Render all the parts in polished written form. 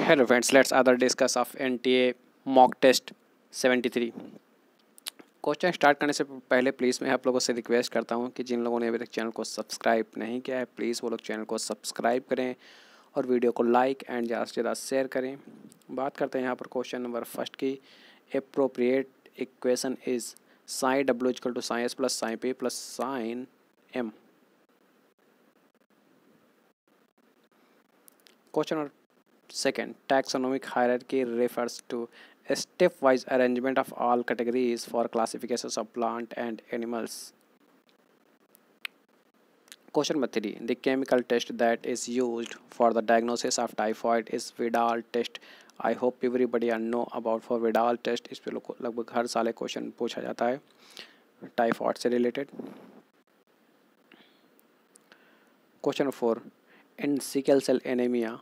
Hello friends, let's other discuss of NTA mock test 73। Question start करने से पहले please मैं आप लोगों से रिक्वेस्ट करता हूं कि जिन लोगों ने अभी तक चैनल को सब्सक्राइब नहीं किया है प्लीज़ वो लोग चैनल को सब्सक्राइब करें और वीडियो को लाइक एंड ज़्यादा से ज़्यादा शेयर करें। बात करते हैं यहाँ पर क्वेश्चन नंबर फर्स्ट की। Appropriate equation is sine W equal to sine S plus sine P plus sine M. Question number second, taxonomic hierarchy refers to a stepwise arrangement of all categories for classifications of plant and animals. Question number 3. The chemical test that is used for the diagnosis of typhoid is Vidal test. I hope everybody know about for Vidal test. इस पे लगभग हर साल question पूछा जाता है typhoid से related. Question number 4. In sickle cell anemia,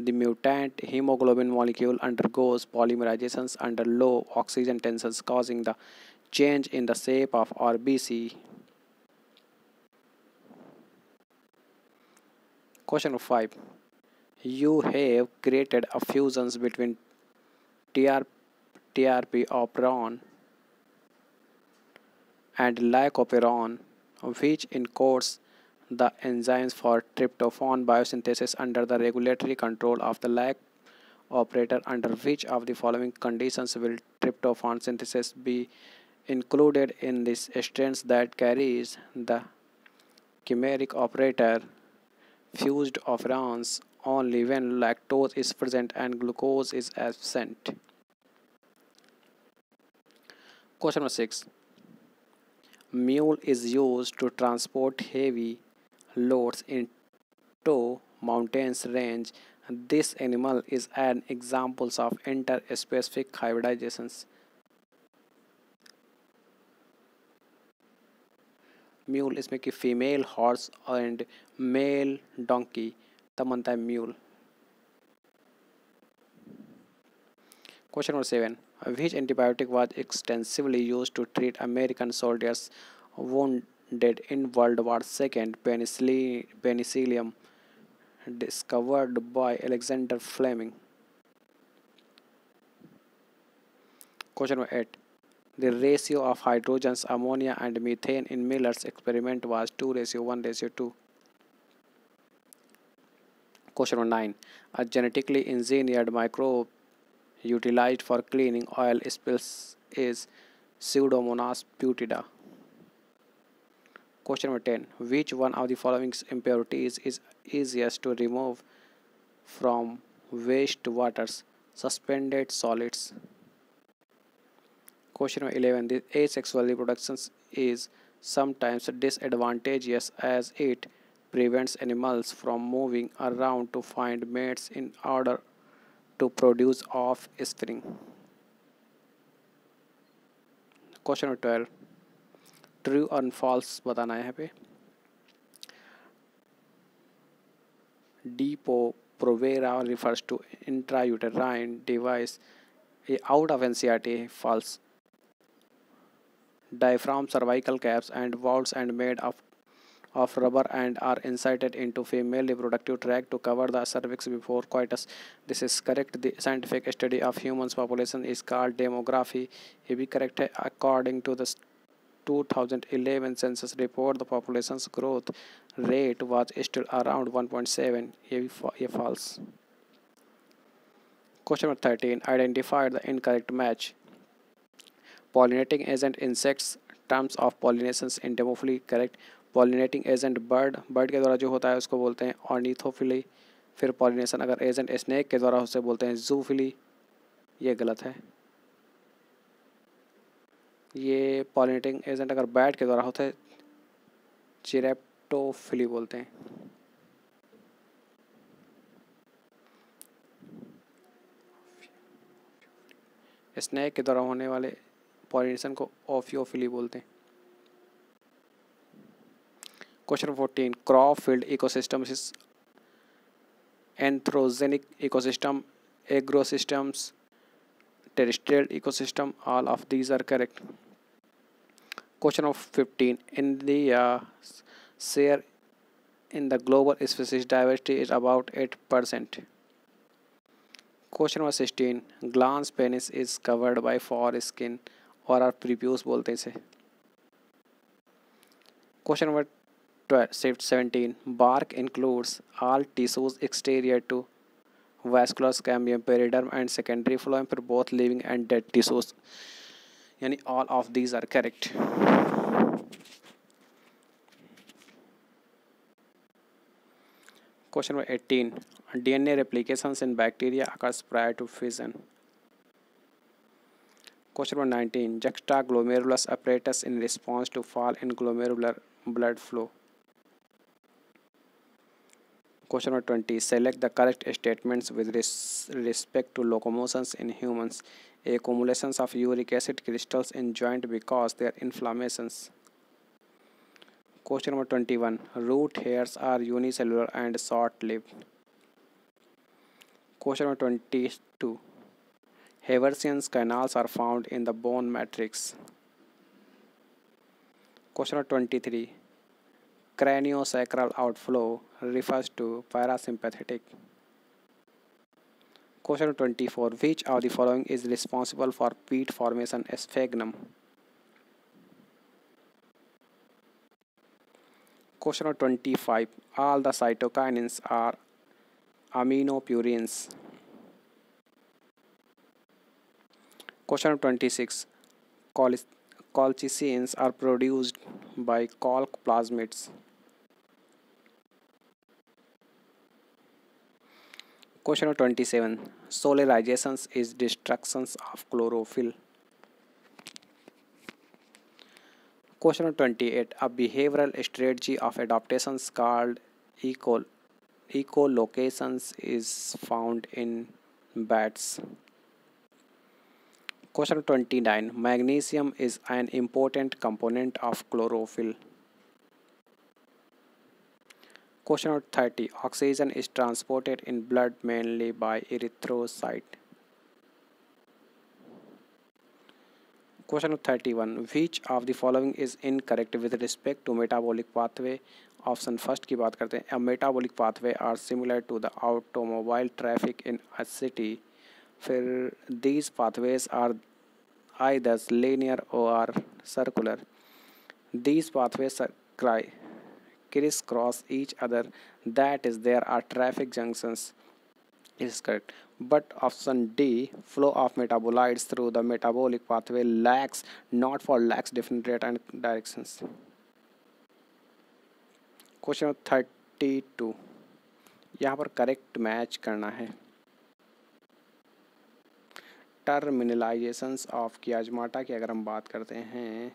the mutant hemoglobin molecule undergoes polymerizations under low oxygen tensions, causing the change in the shape of RBC. Question number 5. You have created a fusions between TRP operon and lycopyron, which encodes the enzymes for tryptophan biosynthesis under the regulatory control of the LAC operator. Under which of the following conditions will tryptophan synthesis be included in this strains that carries the chimeric operator? Fused operons only when lactose is present and glucose is absent. Question number 6. Mule is used to transport heavy loads into mountains range. This animal is an example of interspecific hybridizations. Mule इसमें कि female horse and mail donkey तब बनता है mule. Question number 7. Which antibiotic was extensively used to treat American soldiers wounded in World War II? Penicillium, discovered by Alexander Fleming. Question number 8. The ratio of hydrogens, ammonia and methane in Miller's experiment was 2:1:2. Question number 9. A genetically engineered microbe utilized for cleaning oil spills is Pseudomonas butida. Question number 10. Which one of the following impurities is easiest to remove from waste waters? Suspended solids. Question number 11. The asexual reproduction is sometimes disadvantageous as it prevents animals from moving around to find mates in order to produce offspring. Question number 12. True और false बताना है यहाँ पे। Depo-provera refers to intrauterine device out of NCERT. False. Diaphragm, cervical caps and valves and made of rubber and are inserted into female reproductive tract to cover the cervix before coitus. This is correct. The scientific study of humans population is called demography. ये भी correct है। According to the 2011 census report, the population's growth rate was still around 1.7. ये false. Question number 13. Identify the incorrect match. Pollinating agent insects, terms of pollinations entomophily. Correct. Pollinating agent bird के द्वारा जो होता है उसको बोलते हैं ornithophily. फिर pollination अगर agent snake के द्वारा उसे बोलते हैं zoophily. ये गलत है। ये पॉलिनेटिंग एजेंट अगर बैट के द्वारा होता है चिरेप्टोफिली बोलते हैं। स्नेक के द्वारा होने वाले पॉलिनेशन को ओफियोफिली बोलते हैं। Question 14. Crop field ecosystem is anthropogenic ecosystem, agrosystems, terrestrial ecosystem. All of these are correct. Question of 15. India's share in the global species diversity is about 8%. Question number 16, glans penis is covered by foreskin और are prepuce बोलते हैं इसे। Question number 17, bark includes all tissues exterior to vascular cambium, periderm and secondary phloem for both living and dead tissues, यानी all of these are correct. Question number 18, DNA replications in bacteria occurs prior to fission. Question number 19, juxtaglomerulus apparatus in response to fall in glomerular blood flow. Question number 20, select the correct statements with respect to locomotions in humans. Accumulations of uric acid crystals in joint because their inflammations. Question number 21, root hairs are unicellular and short-lived. Question number 22, Haversian's canals are found in the bone matrix. Question number 23, craniosacral outflow refers to parasympathetic. Question number 24, which of the following is responsible for peat formation sphagnum? Question number 25, all the cytokinins are aminopurines. Question number 26, colchicines are produced by colch plasmids. Question number 27, solarization is destruction of chlorophyll. Question number 28, a behavioral strategy of adaptations called echolocations is found in bats. Question number 29, magnesium is an important component of chlorophyll. Question number 30, oxygen is transported in blood mainly by erythrocyte. Question number 31, which of the following is incorrect with respect to metabolic pathway? Option first की बात करते हैं, a metabolic pathway are similar to the automobile traffic in a city. फिर these pathways are either linear or circular. These pathways crisscross each other, that is there are traffic junctions, is correct. But option D, flow of metabolites through the metabolic pathway lacks, not for lacks different rate and directions. Question number 32, यहाँ पर correct match करना है। टर्मिनलाइजेशंस of chiasmata की अगर हम बात करते हैं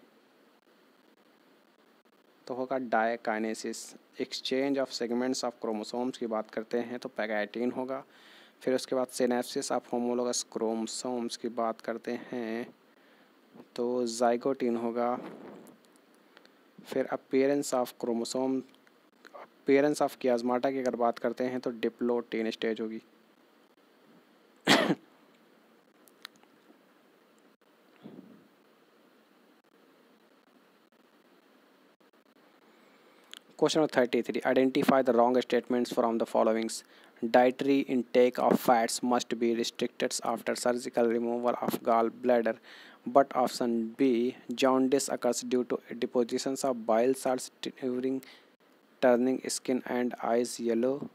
तो होगा diakinesis. Exchange of segments of chromosomes की बात करते हैं तो पैगाइटिन होगा। फिर उसके बाद सिनेप्सिस ऑफ होमोलोगस क्रोमोसोम्स की बात करते हैं तो जाइगोटिन होगा। फिर appearance of chromosome, appearance of chiasmata की अगर बात करते हैं तो डिप्लोटीन स्टेज होगी। Question number 33, identify the wrong statements from the followings. Dietary intake of fats must be restricted after surgical removal of gallbladder, but option B, jaundice occurs due to depositions of bile salts during turning skin and eyes yellow.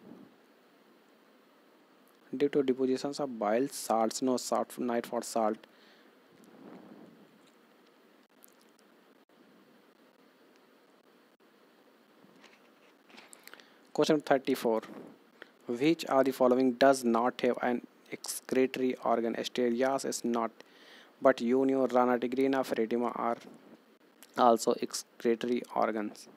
Due to depositions of bile salts, no salt, night for salt. Question 34, which of the following does not have an excretory organ? Asterias is not, but Unio, Ranatigrina, Feridima are also excretory organs.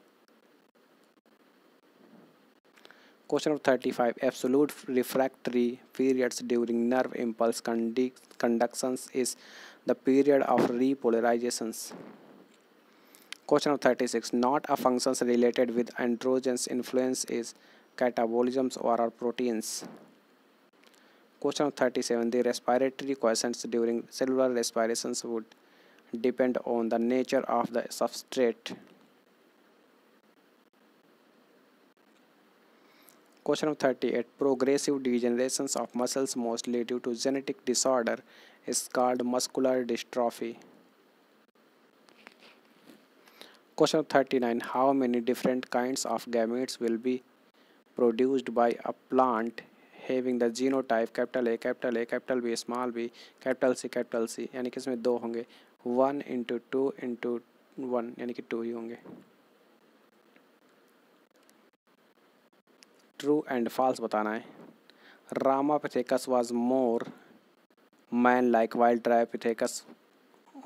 Question of 35, absolute refractory periods during nerve impulse conductions is the period of repolarizations. Question of 36, not a functions related with androgens influence is catabolisms or are proteins. Question of 37, the respiratory quiescence during cellular respirations would depend on the nature of the substrate. Question number 38. Progressive degenerations of muscles mostly due to genetic disorder is called muscular dystrophy. Question number 39. How many different kinds of gametes will be produced by a plant having the genotype capital A, capital A, capital B, small b, capital C, यानी कि इसमें दो होंगे, 1 into 2 into 1 यानी कि 2 ही होंगे. True and false बताना है. Ramapithecus was more man like while Dryopithecus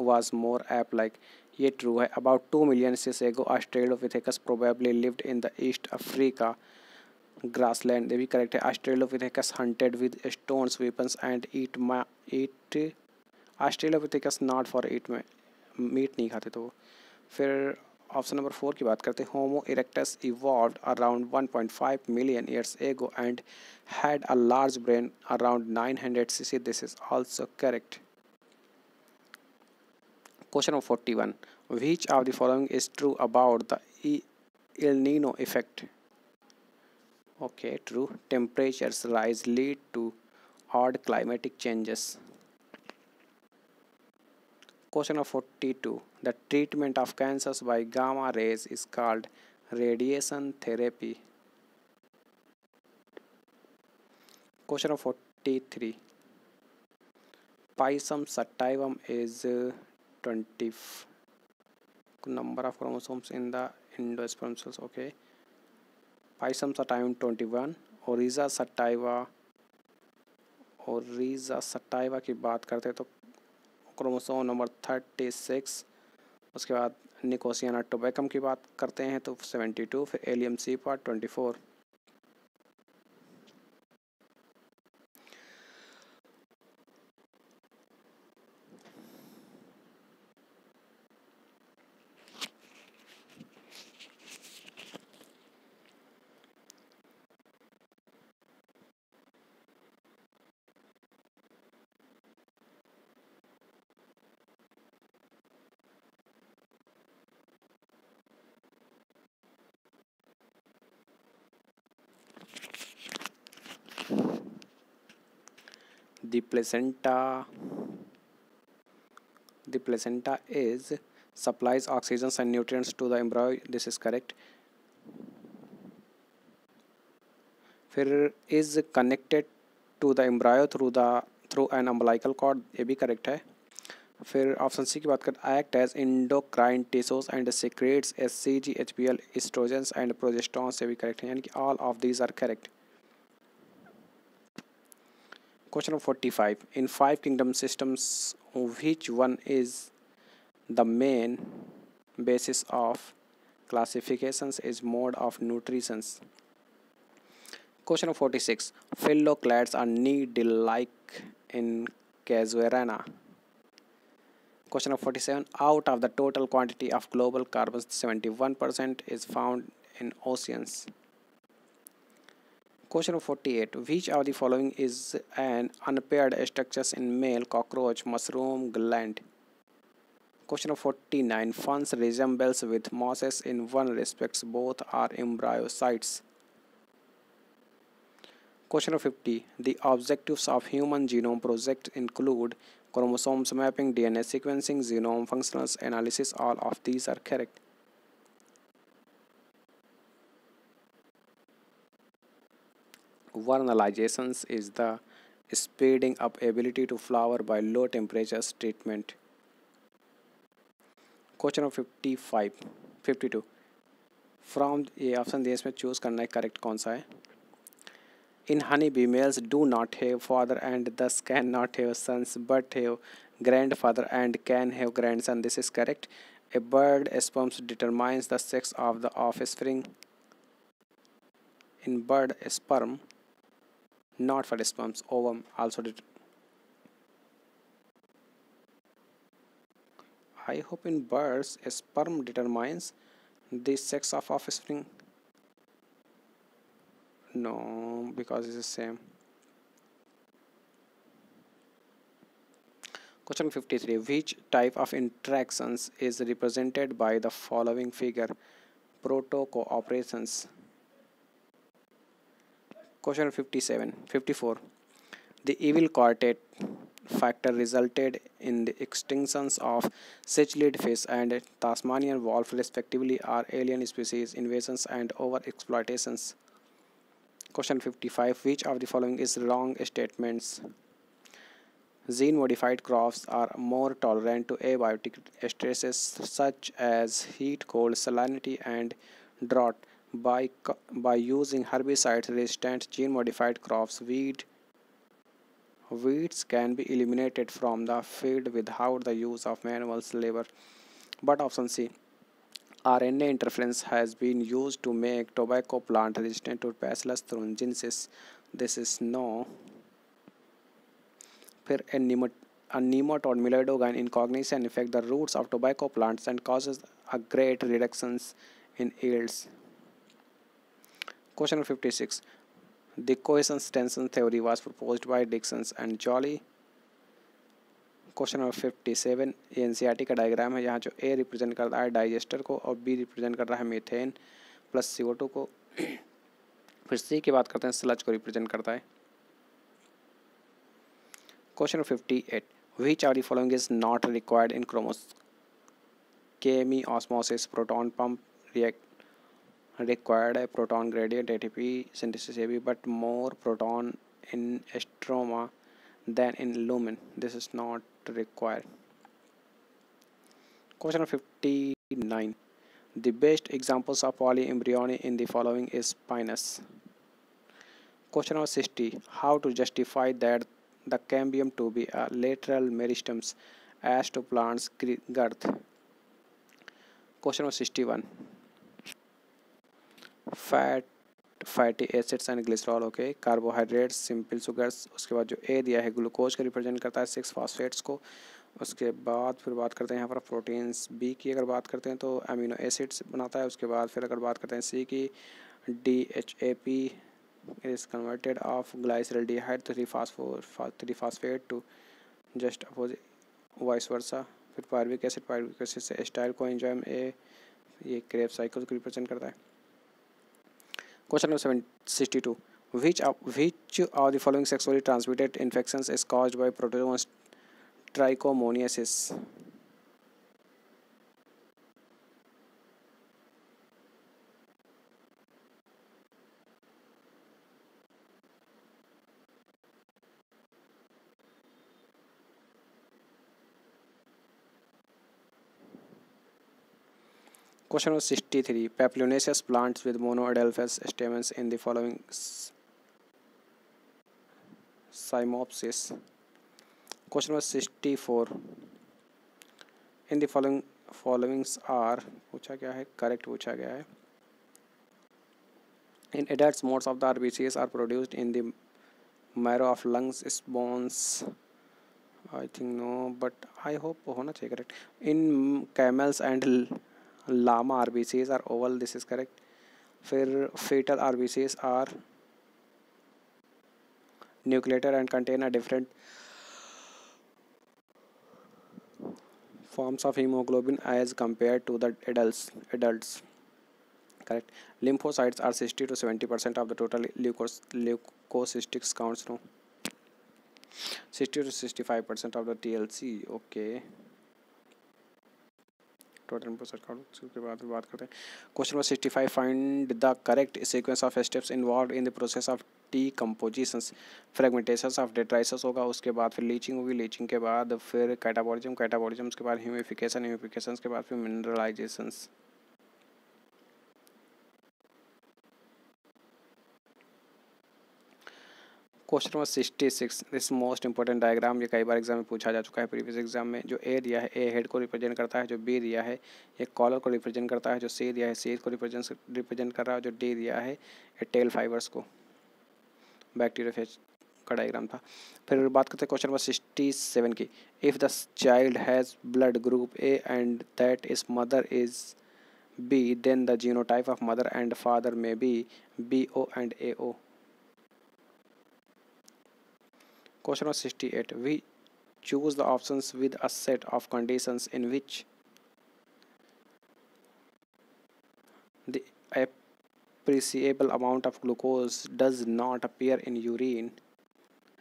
was more ape like. ये ट्रू है. About 2 million years ago Australopithecus probably lived in the East Africa grassland. ये भी करेक्ट है. Australopithecus hunted with stones weapons and eat Australopithecus not for eat में meat नहीं खाते तो. फिर ऑप्शन नंबर 4 की बात करते हैं. Homo erectus evolved around 1.5 million years ago and had a large brain around 900 cc. This is also correct. Question number 41. Which of the following is true about the El Nino effect? Okay, true. Temperatures rise lead to odd climatic changes. Question of 42. The treatment of cancers by gamma rays is called radiation therapy. Question of 43. Pisum sativum is 20 number of chromosomes in the endosperm cells. Okay. Pisum sativum 21. Oryza sativa की बात करते हैं तो chromosome number 36. उसके बाद निकोसियाना tabacum की बात करते हैं तो 72. फिर allium C part 24. The placenta is supplies oxygen and nutrients to the embryo. This is correct. फिर is connected to the embryo through an umbilical cord. ये भी correct है. फिर ऑप्शन सी की बात करें. act as endocrine tissues and secretes HCG, HPL, estrogens and progesterones. ये भी correct है. यानी कि all of these are correct. Question number 45. In 5 kingdom systems, which one is the main basis of classifications is mode of nutrition? Question number 46. Phylloclades are needle-like in Casuarina. Question number 47. Out of the total quantity of global carbon, 71% is found in oceans. Question number 48. Which of the following is an unpaired structure in male cockroach mushroom gland? Question number 49. Ferns resembles with mosses in one respect. Both are embryocytes. Question number 50. The objectives of Human Genome Project include chromosomes mapping, DNA sequencing, genome functional analysis. All of these are correct. Vernalization is the speeding up ability to flower by low temperatures treatment. Question of 52. From ये option दिए इसमें choose करना है correct कौन सा है. In honeybee, males do not have father and thus cannot have sons but have grandfather and can have grandson. This is correct. A bird sperm determines the sex of the offspring. In bird sperm, not for sperms, ovum also I hope in birds sperm determines the sex of offspring. No, because it's the same. Question 53. Which type of interactions is represented by the following figure? Proto-cooperations. Question 54. The evil quartet factor resulted in the extinctions of cichlid fish and Tasmanian wolf respectively are alien species invasions and overexploitations. Question 55. Which of the following is wrong statements? Gene modified crops are more tolerant to abiotic stresses such as heat, cold, salinity, and drought. By using herbicide resistant gene modified crops, weeds can be eliminated from the field without the use of manual labor. But option C, RNA interference has been used to make tobacco plant resistant to Bacillus thuringiensis. This is no. फिर a nematode Meloidogyne incognition affect the roots of tobacco plants and causes a great reductions in yields. Question 56. The coherence tension theory was proposed by Dixon and Joly. Question number 57 ये NCERT का diagram है, यहाँ जो A represent कर रहा है digester को और बी रिप्रेजेंट कर रहा है मीथेन प्लस CO2 को, फिर सी की बात करते हैं स्लज को रिप्रेजेंट करता है. Question number 58. Which are the following is not required in chemiosmosis? Proton pump required a proton gradient ATP synthesis AB, but more proton in stroma than in lumen. This is not required. Question 59. The best examples of polyembryony in the following is Pinus. Question number 60. How to justify that the cambium to be a lateral meristems as to plants girth? Question number 61. Fatty acids and glycerol. Okay. Carbohydrates, simple sugars. उसके बाद जो ए दिया है glucose को represent करता है 6 phosphates को. उसके बाद फिर बात करते हैं यहाँ पर प्रोटीन्स. बी की अगर बात करते हैं तो अमीनो एसिड्स बनाता है. उसके बाद फिर अगर बात करते हैं सी की DHAP is converted of glyceraldehyde 3 phosphate to just opposite vice versa. फिर पायरुविक एसिड से एस्टाइल कोएंजाइम ए ये क्रेब साइकिल को रिप्रेजेंट करता है. Question number 62. Which of the following sexually transmitted infections is caused by protozoan trichomoniasis? Question number 63. Papilionaceous plants with monoadelphous stamens in the following cymopsis. Question number 64. In the followings are पूछा क्या है, correct पूछा गया है. In adults, most of the RBCs are produced in the marrow of lungs, bones. I think no, but I hope होना चाहिए correct. In camels and llama RBCs are oval. This is correct. फिर fetal RBCs are nucleated and contain a different forms of hemoglobin as compared to the adults. Correct. Lymphocytes are 60 to 70% of the total leukocytic counts. No, 60 to 65% of the TLC. Okay. Total के बाद बात करते हैं. Question number 65. Find the correct sequence of steps involve in the process of decompositions. Fragmentations of detritus होगा. उसके बाद फिर leaching होगी. लीचिंग के बाद फिर कैटाबॉलिज्म के बाद ह्यूमिफिकेशन के बाद फिर mineralizations. Question number 66. This most important diagram. ये कई बार एग्जाम में पूछा जा चुका है प्रीवियस एग्जाम में. जो ए दिया है ए हेड को रिप्रेजेंट करता है. जो बी दिया है ये कॉलर को रिप्रेजेंट करता है. जो सी दिया है सी को रिप्रेजेंट कर रहा है. जो डी दिया है ये टेल फाइबर्स को. बैक्टीरियोफेज का डायग्राम था. फिर बात करते हैं क्वेश्चन नंबर 67 की. If the child has blood group A and that is mother is B then the genotype of mother and father may be BO and AO. Question number 68. We choose the options with a set of conditions in which the appreciable amount of glucose does not appear in urine.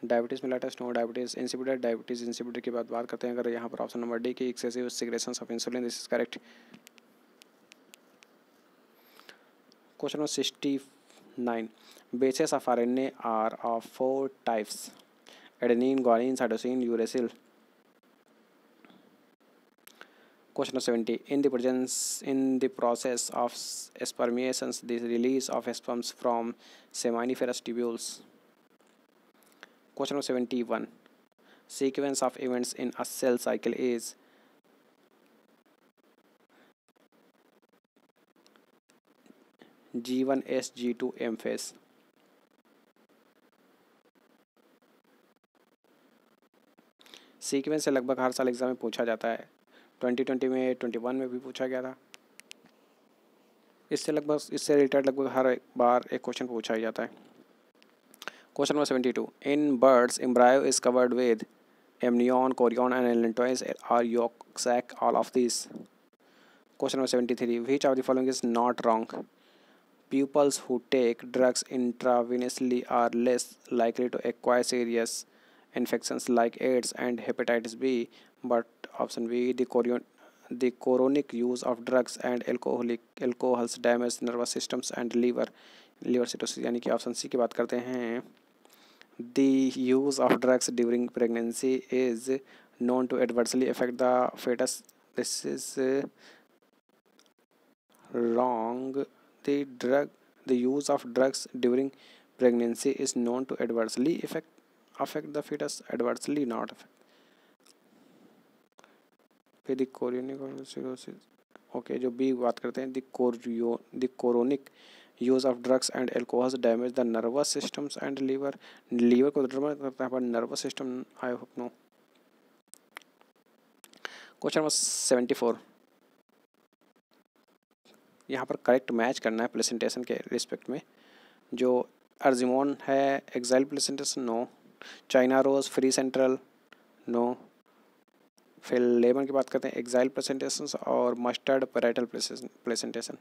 Diabetes mellitus, no diabetes insipidus, diabetes insipidus की बात करते हैं अगर यहाँ पर option number D की excessive secretion of insulin, this is correct. Question number 69, bases of RNA are of four types: adenine, guanine, cytosine, uracil. Question number 70, in the process of spermiations, the release of sperms from seminiferous tubules. Question number 71, sequence of events in a cell cycle is G1S G2M phase. Sequence से लगभग हर साल exam में पूछा जाता है, 2020 में, 21 में भी पूछा गया था। इससे रिलेटेड लगभग हर बार एक क्वेश्चन पूछा ही जाता है। Question number 72, in birds embryo is covered with amnion, chorion and allantois are yolk sac, all of these. Question number 73, which of the following is not wrong? Pupils who take drugs intravenously are less likely to acquire serious infections like AIDS and hepatitis B, but option B, the chronic use of drugs and alcohols damage nervous systems and liver cirrhosis, यानी कि option C की बात करते हैं। The use of drugs during pregnancy is known to adversely affect the fetus. This is wrong. The use of drugs during pregnancy is known to adversely affect the fetus, adversely not affect. फिर the chronic cirrhosis, okay, जो B बात करते हैं, the chronic use of drugs and alcohols damage the nervous systems and liver को damage करता है, पर nervous system I hope no. Question number 74, यहाँ पर करेक्ट मैच करना है प्लेसेंटेशन के रिस्पेक्ट में। जो अर्जिमोन है axile placentation, no. China rose free central, no. फिर लेमन की बात करते हैं, एक्साइल प्लेसेंटेशन और mustard parietal placentation.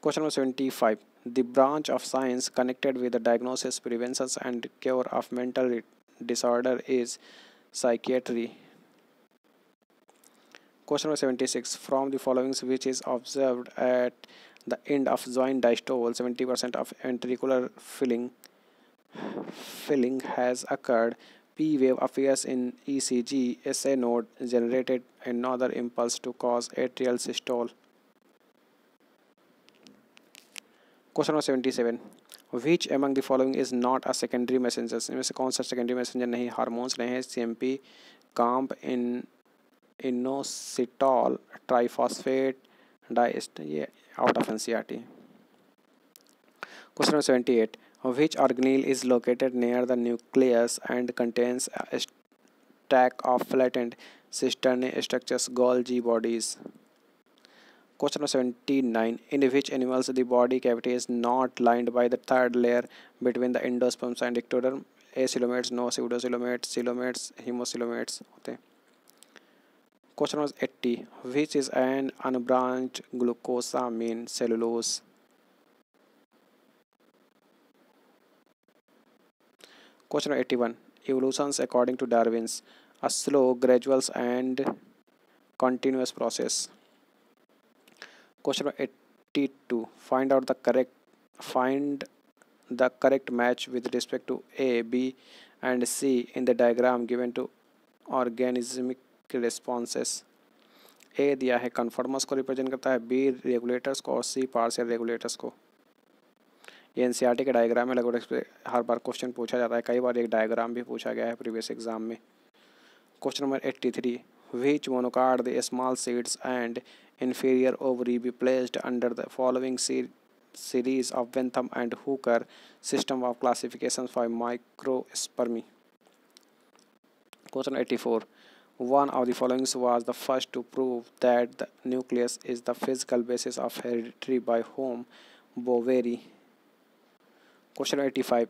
Question number 75, the branch of science connected with the diagnosis, prevention and cure of mental disorder is psychiatry. Question number 76, from the following which is observed at the end of joint diastole, 70% of ventricular filling has occurred. P wave appears in ECG. SA node generated another impulse to cause atrial systole. Question number 77, which among the following is not a secondary messenger? इनमें से कौन सा secondary messenger नहीं? Hormones नहीं है, CMP, Kampf, inositol, triphosphate, डाइस्ट, ये out of NCERT. Question number 78, which organelle is located near the nucleus and contains a stack of flattened cisternae structures, Golgi bodies? Question number 79, in which animals the body cavity is not lined by the third layer between the endosperms and ectoderm? A coelomates, no. Pseudocoelomates, coelomates, hemocoelomates होते हैं। Question number 80, which is an unbranched glucosamine cellulose? Question number 81, evolutions according to Darwin's, a slow, gradual and continuous process. Question number 82, find the correct match with respect to A, B and C in the diagram given to organismic responses. ए दिया है conformers को represent करता है, B regulators को और सी partial regulators को। ये NCERT के डायग्राम में लगभग हर बार क्वेश्चन पूछा जाता है, कई बार एक डायग्राम भी पूछा गया है प्रीवियस एग्जाम में। Question number 83, which monocard the small seeds and inferior ovary be placed under the following series of Bentham and Hooker system of classification for microspermy? Question 84, one of the following was the first to prove that the nucleus is the physical basis of heredity, by whom? Boveri. Question 85,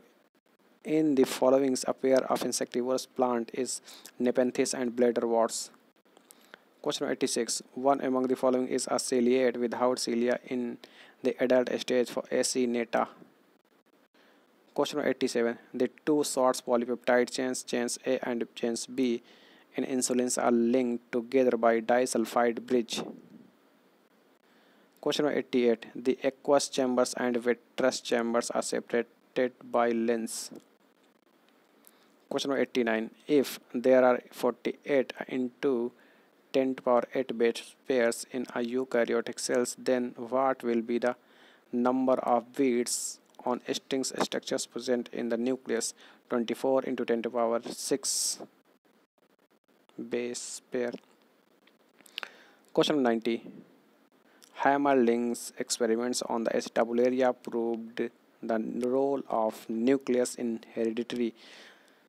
in the following a pair of insectivorous plant is Nepenthes and bladderworts. Question 86. One among the following is a ciliate without cilia in the adult stage for Acineta. Question 87. The two short polypeptide chains A and chains B in insulins are linked together by disulfide bridge. Question 88. The aqueous chambers and vitreous chambers are separated by lens. Question 89. If there are 48 into 10 to power 8 base pairs in a eukaryotic cells, then what will be the number of beads on string structures present in the nucleus? 24 into 10 to power 6 base pair. Question 90. Hammerling's experiments on the Acetobularia proved the role of nucleus in hereditary.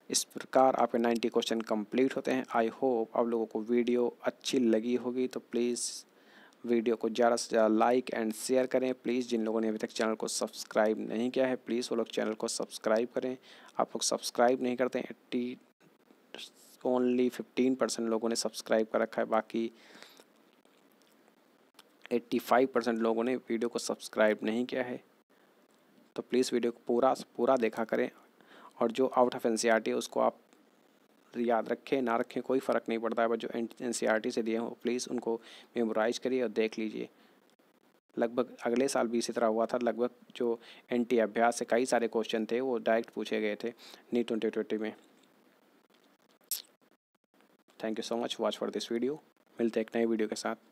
इस प्रकार आपके 90 question complete होते हैं। I hope आप लोगों को video अच्छी लगी होगी, तो प्लीज़ वीडियो को ज़्यादा से ज़्यादा लाइक एंड शेयर करें। प्लीज़ जिन लोगों ने अभी तक चैनल को सब्सक्राइब नहीं किया है, प्लीज़ वो लोग चैनल को सब्सक्राइब करें। आप लोग सब्सक्राइब नहीं करते हैं, ओनली 15% लोगों ने सब्सक्राइब कर रखा है, बाकी 85% लोगों ने वीडियो को सब्सक्राइब नहीं किया है। तो प्लीज़ वीडियो को पूरा देखा करें, और जो आउट ऑफ एनसीईआरटी है उसको आप याद रखें ना रखें कोई फ़र्क नहीं पड़ता है, बट जो एनसीईआरटी से दिए हों प्लीज़ उनको मेमोराइज करिए और देख लीजिए। लगभग अगले साल भी इसी तरह हुआ था। लगभग जो एनटी अभ्यास से कई सारे क्वेश्चन थे वो डायरेक्ट पूछे गए थे नीट 2020 में। Thank you so much watch for this video. मिलते हैं एक नए वीडियो के साथ।